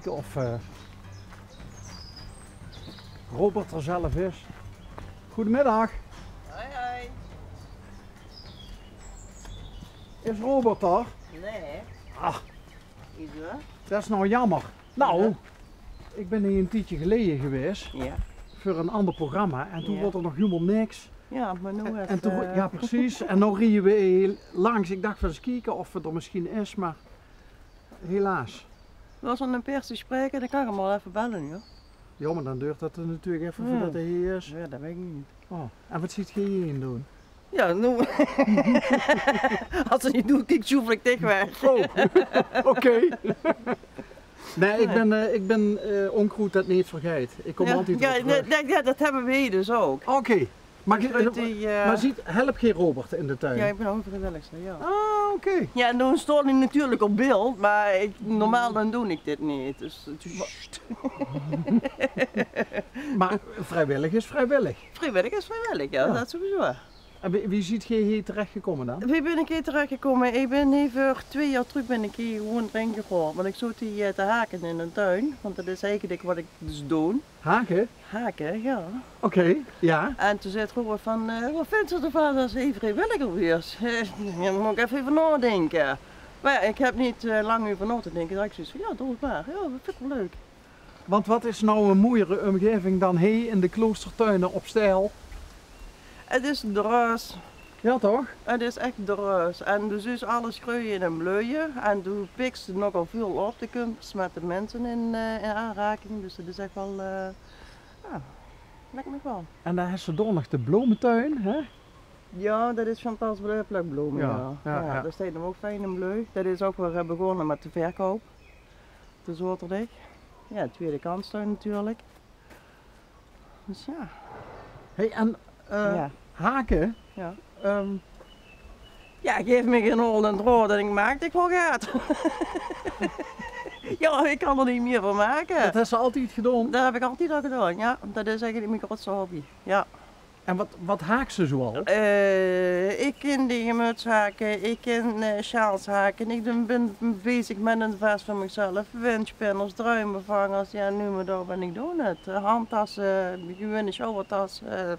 kijken of Robert er zelf is. Goedemiddag. Hoi hoi. Is Robert er? Nee. Ah, Ieder? dat is nou jammer. Nou, ik ben hier een tijdje geleden geweest Ja. voor een ander programma en toen Ja. wordt er nog helemaal niks. Ja, maar nu even... En toen, ja precies, en dan rieën we heel langs. Ik dacht wel eens kijken of het er misschien is, maar helaas. Als we een pers spreken, dan kan ik hem wel even bellen, joh. Ja, maar dan duurt dat er natuurlijk even voordat hij hier is. Ja, dat weet ik niet. Oh. En wat ziet je hierin doen? Ja, nu... Als ze niet doen, kijk je ik tegen weg. Oh, oké. Nee, ik ben onkruid dat niet vergeet. Ik kom altijd ja, op terug. ja, dat hebben we hier dus ook. Oké. Maar, Die, maar help geen Robert in de tuin? Ja, ik ben ook vrijwilligster, ja. Ah, oké. Ja, en dan stond hij natuurlijk op beeld, maar normaal dan doe ik dit niet. Dus, Maar vrijwillig is vrijwillig. vrijwillig is vrijwillig, ja, dat sowieso. En wie ziet je hier terecht gekomen dan? Wie ben ik hier terechtgekomen? Ik ben hier voor 2 jaar terug ben ik hier gewoon erin gegooid. Want ik zat hier te haken in een tuin. Want dat is eigenlijk wat ik dus doe. Haken? Haken, ja. Oké, ja. En toen zei het gewoon van, wat vindt ze ervan als hij vrijwilliger weer? Ja, dan moet ik even nadenken. Maar ja, ik heb niet lang over na te denken. Dat ik zoiets van, ja, doe het maar. Ja, dat vind ik wel leuk. Want wat is nou een mooiere omgeving dan hier in de kloostertuinen op Stijl? Het is druis. Ja toch? Het is echt druis. En dus is alles groeien en bloeien. En toen pikt ze nogal veel op. De komt met de mensen in aanraking. Dus dat is echt wel, ja, lekker nog wel. En dan heeft ze door nog de bloementuin, hè? Ja, dat is fantastisch bloemen. Ja, ja. Daar staat hem ook fijn in bleu. Dat is ook weer begonnen met de verkoop. De Zoterdijk. Ja, tweede kanstuin natuurlijk. Dus ja. Hey, en Ja. haken? Ja. ehm, Ja, geef me geen hol en droog en ik maak dit wel gaat. Ja, ik kan er niet meer van maken. dat heeft ze altijd gedaan. Dat heb ik altijd al gedaan, ja. Dat is eigenlijk mijn grootste hobby. Ja. En wat haakt ze zoal? Ik ken die muts haken, ik ken sjaals haken. Ik ben bezig met een vest van mezelf. Windspinners, druimenvangers, ja nu maar daar ben ik doen het. Handtassen, gewone showertassen,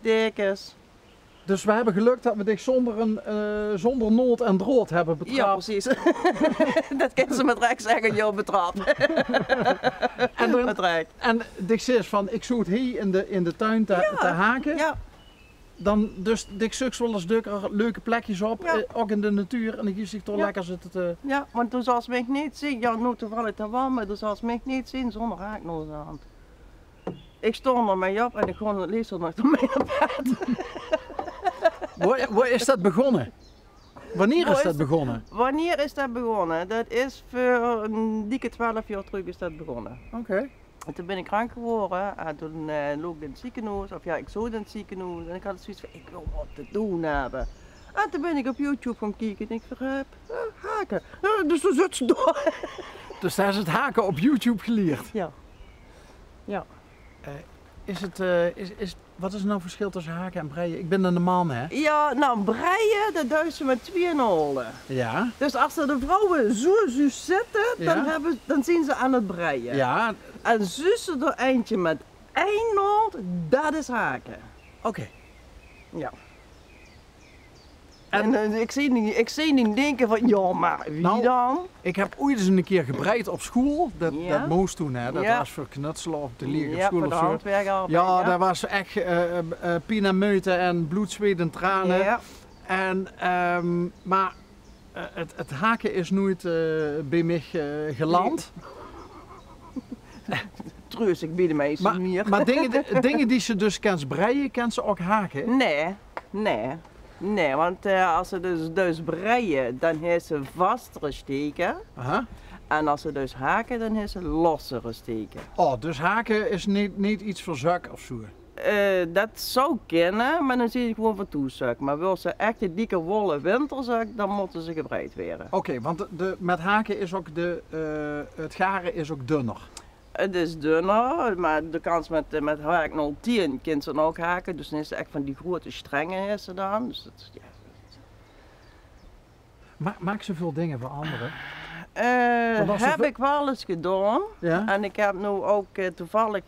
dekens. Dus we hebben geluk dat we dich zonder nood en drood hebben betrapt. Ja, precies. Dat kan ze met recht zeggen, joh, betrap. Met recht. En dich zegt van, ik zoek hier in de tuin te haken. Ja. Dan dus dich zoekt wel eens leuke plekjes op, Ja. ook in de natuur. En dan kies ik toch Ja. lekker zitten te... Ja, want toen zal ze mij niet zien. Ja, nu toevallig te warm, maar toen zal ze mij niet zien zonder haaknoos aan de hand. Ik stond er mee op en ik gewoon het liefst nog mee naar bed. Waar is dat begonnen? Wanneer is dat begonnen? Wanneer is dat begonnen? Dat is voor een dikke 12 jaar terug is dat begonnen. Oké. En toen ben ik krank geworden en toen loop ik in het ziekenhuis, of ja, ik zat in het ziekenhuis en ik had zoiets van, ik wil wat te doen hebben. En toen ben ik op YouTube gaan kijken en ik begrijp, haken. Dus toen zit ze door. Dus daar is het haken op YouTube geleerd. Ja. Ja. Wat is nou het verschil tussen haken en breien? Ik ben een man, hè? Ja, nou breien, dat duizen ze met 2 holen. Ja. Dus als er de vrouwen zo zitten, Ja. dan zien ze aan het breien. Ja. En zussen er eentje met 1 noot, dat is haken. Oké. Ja. En ik zie niet denken van, ja maar wie Nou, dan? Ik heb ooit eens een keer gebreid op school. Dat moest toen, hè. Dat Ja. was voor knutselen of te leren op Ja, school voor of de zo. handwerkarbeid. Ja, dat was echt pien en meuten en bloed, zweet en tranen. Ja. En, maar het haken is nooit bij mij geland. Treus, ik bied mij eens meer. Maar dingen die ze dus kan breien, kan ze ook haken? Nee, want als ze dus breien, dan heeft ze vastere steken. Aha. En als ze dus haken, dan heeft ze lossere steken. Oh, dus haken is niet iets voor zak of zo? Dat zou kunnen, maar dan zie je gewoon van toezak. Maar wil ze echt een dikke wollen winterzak, dan moeten ze gebreid worden. Oké, want met haken is ook het garen is ook dunner. Het is dunner, maar de kans met haak 010 kan ze dan ook haken. Dus dan is ze echt van die grote strengen is ze dan. Dus dat, ja. Maak ze veel dingen voor anderen? Wat was Heb het? ik wel eens gedaan. Ja? En ik heb nu ook toevallig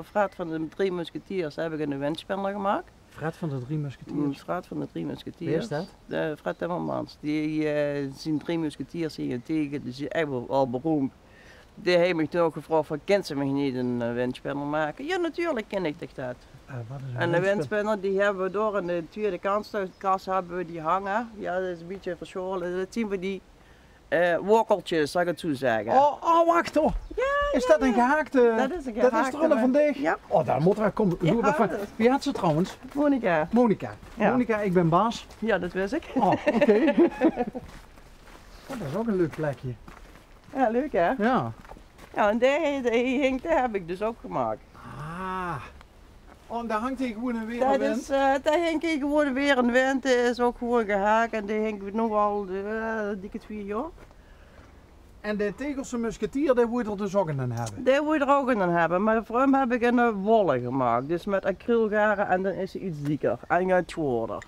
Fred van de Drie Musketiers heb ik een windspinner gemaakt. Fred van de Drie Musketiers. Fred van de Drie Musketiers. Wie is dat? Fred Timmermans. Die zijn Drie Musketiers hier tegen, die is echt wel beroemd. Die heeft me toen ook gevraagd van, kent ze me niet een windspinner maken? Ja, natuurlijk ken ik dat. Wat is een En de windspin- windspinner die hebben we door in de tweede kast hebben we die hangen. Ja, dat is een beetje verscholen. Dat zien we die wokkeltjes, zal ik het zo zeggen. Oh, wacht hoor. Is dat een gehaakte? Dat is een Dat is gehaakte toch wel van wijn. dicht? Ja. Oh, daar moeten we komen. Doe dat van. dat is- Wie had ze trouwens? Monica. Monica. Ja. Monica, ik ben Bas. Ja, dat wist ik. Oh, oké. Oh, dat is ook een leuk plekje. Ja, leuk hè? Ja. Ja, en die heb ik dus ook gemaakt. Ah. Oh, en daar hangt hij gewoon een weer Dat in. is, daar hing ik gewoon weer een wind, is ook gewoon gehaakt en die hing nu al dikke 2 jaar. En de Tegelse musketier, die moet er dus ook in hebben. Die moet je er ook in hebben, maar voor hem heb ik een wollen gemaakt. Dus met acrylgaren en dan is ze iets dikker en gaat zwaarder.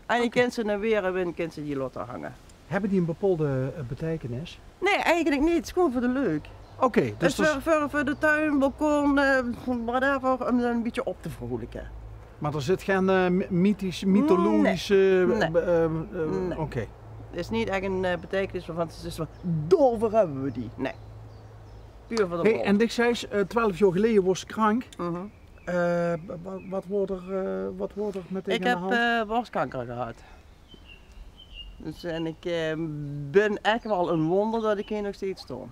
En je kunt ze dan weer en wind kunt ze die laten hangen. Hebben die een bepaalde betekenis? Nee, eigenlijk niet. Het is gewoon voor de leuk. Oké, Dus dus dat is- voor de tuin, balkon, whatever, om een beetje op te vrolijken. maar er zit geen mythologische... Nee. Nee. Oké. Het is niet echt een betekenis van het is van, daarvoor hebben we die. Nee. Puur voor de Hey, lol. en ik zei, 12 jaar geleden was ze krank. Mhm. Wat wordt er meteen Ik aan de heb hand? borstkanker gehad. Dus, en ik ben echt wel een wonder dat ik hier nog steeds stond.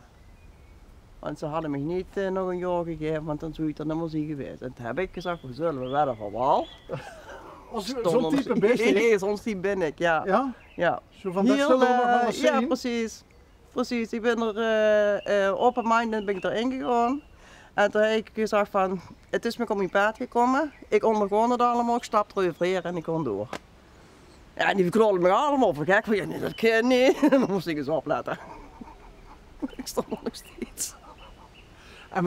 Want ze hadden me niet nog een jaar gegeven, want dan zou ik er helemaal zien geweest. En toen heb ik gezegd, we zullen wedden van wel. Zo'n type best, hè? Nee, zo'n type ben ik, ja. Ja? Ja. Zo van, dat zullen we nog wel eens ja, zien. precies. Precies, ik ben er open-minded ben ik erin gegaan. En toen heb ik gezegd van, het is me op mijn paard gekomen. Ik ondergon het allemaal, ik stap er weer en ik kon door. Ja, en die verknallen me allemaal voor gek. Van, ja, nee, dat kan je niet. Dan moest ik eens opletten. Ik stond er nog steeds. En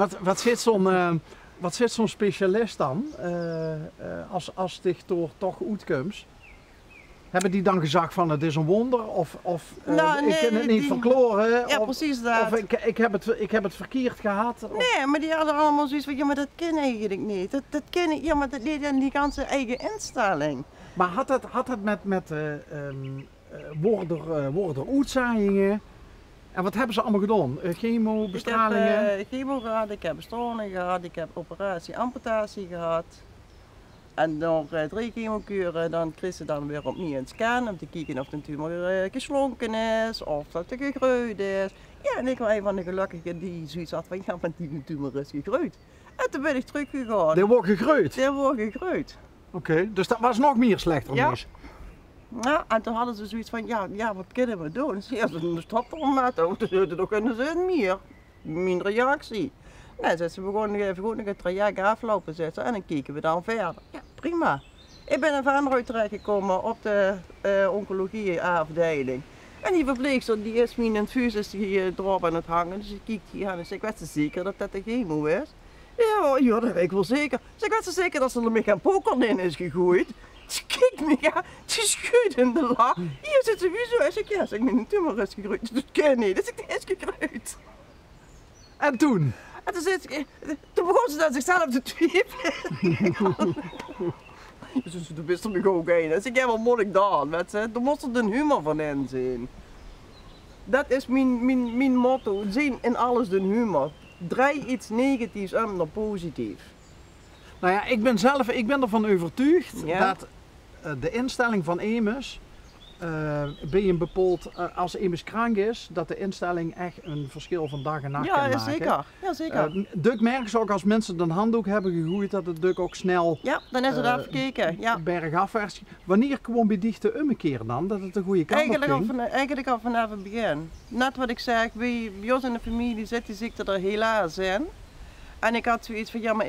wat zit zo'n specialist dan, als dich toch uitkomt? Hebben die dan gezegd van het is een wonder of Nou, ik nee, kan het niet die- verkloren? Ja, of, precies dat. of ik heb het verkeerd gehad? Of- Nee, maar die hadden allemaal zoiets van, ja, maar dat kan eigenlijk niet. Dat kan niet, ja, maar dat ligt aan die ganse eigen instelling. Maar had het met worden er uitzaaiingen? En wat hebben ze allemaal gedaan? Chemo, bestralingen? Ik heb chemo gehad, ik heb bestraling gehad, ik heb operatie, amputatie gehad. En door 3 chemokuren dan kreeg ze dan weer opnieuw een scan om te kijken of de tumor geslonken is of dat het gegroeid is. Ja, en ik was een van de gelukkigen die zoiets had van ja, maar die tumor is gegroeid. En toen ben ik teruggegaan. Die wordt gegroeid? Die wordt gegroeid. Oké, dus dat was nog meer slechter Ja. nieuws. Ja, en toen hadden ze zoiets van ja, wat kunnen we doen? Ja, ze stopten er met, dan kunnen ze niet meer. Mijn reactie. Nee, ze begonnen even goed nog het traject aflopen zetten en dan kijken we dan verder. Ja, prima. Ik ben in Venrooy terechtgekomen op de oncologie afdeling. En die verpleegster die is mijn infuus hier erop aan het hangen. Dus ik kijk hier aan en zeg, weet ze zeker dat dat de chemo is? Ja, dat weet ik wel zeker. Zeg, weet ze zeker dat ze er met geen poker in is gegooid? Ze kijkt me, ja, ze schudt in de lach. Hier zit ze wie zo. Hij zegt, ja, zeg, mijn tumor is gegroeid. Dat kan niet, dat is gegroeid. En toen? En toen begon ze dan zichzelf te twijfelen. Dus toen wist ze me gewoon heen. Dus ik heb wel moet ik dan, weet je. Er moest er een humor van in zijn. Dat is mijn motto. Zien in alles de humor. Draai iets negatiefs om naar positief. Nou ja, ik ben ervan overtuigd Ja? dat de instelling van EMUS, ben je bepaald, als EMUS krank is, dat de instelling echt een verschil van dag en nacht kan Ja, maken. zeker. Ja, zeker. Duk merken ze ook als mensen een handdoek hebben gegooid, dat het duk ook snel Ja, dan is het afgekeken. Ja. bergafwaarts. Wanneer kwam bij dichte ommekeer dan, dat het een goede kant op ging? Eigenlijk al vanaf het begin. Net wat ik zeg, bij ons in de familie zit die ziekte er helaas in. En ik had zoiets van, ja, maar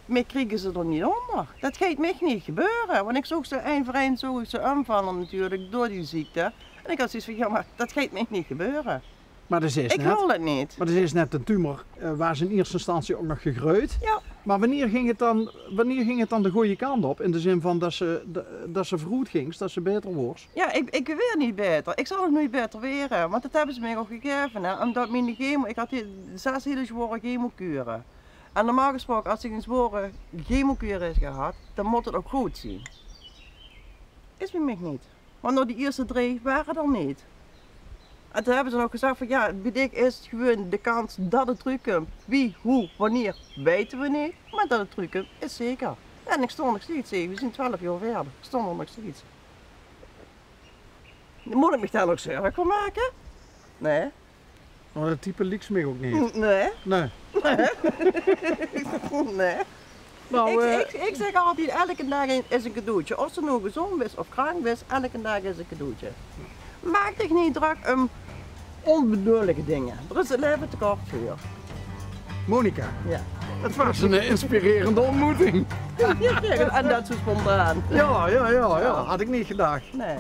mij kriegen ze er niet onder. Dat gaat mij niet gebeuren. Want ik zocht ze één voor één ze aanvallen natuurlijk door die ziekte. En ik had zoiets van, ja, maar dat gaat mij niet gebeuren. Maar dat is Ik net. wil het niet. Maar dat is net een tumor waar ze in eerste instantie ook nog gegroeid. Ja. Maar wanneer ging het dan de goede kant op? In de zin van dat ze vroeg ging, dat ze beter wordt? Ja, ik weer niet beter. Ik zal nog nooit beter weren, want dat hebben ze mij ook gegeven. Hè? Omdat mijn chemo, ik had 6 hele zware chemokuren. En normaal gesproken, als ik een zware chemokuur is gehad, dan moet het ook goed zien. Is bij mij niet. Want nou die eerste 3 waren er niet. En toen hebben ze nog gezegd van ja, bij dik is het gewoon de kans dat het terugkomt. Wie, hoe, wanneer, weten we niet. Maar dat het terugkomt is zeker. En ik stond nog steeds, we zijn 12 jaar verder. Ik stond er nog steeds. Moet ik me daar nog zorgen voor maken? Nee. Maar dat type lieks me ook niet. Nee. Nee. Nee. Nou, Ik zeg altijd, elke dag is een cadeautje. Of ze nou gezond is of krank is, elke dag is een cadeautje. Maak dich niet druk om onbedoelige dingen. Er is het leven te kort voor. Monica, Ja. het was een inspirerende ontmoeting. En dat zo spontaan. Ja, had ik niet gedacht. Nee.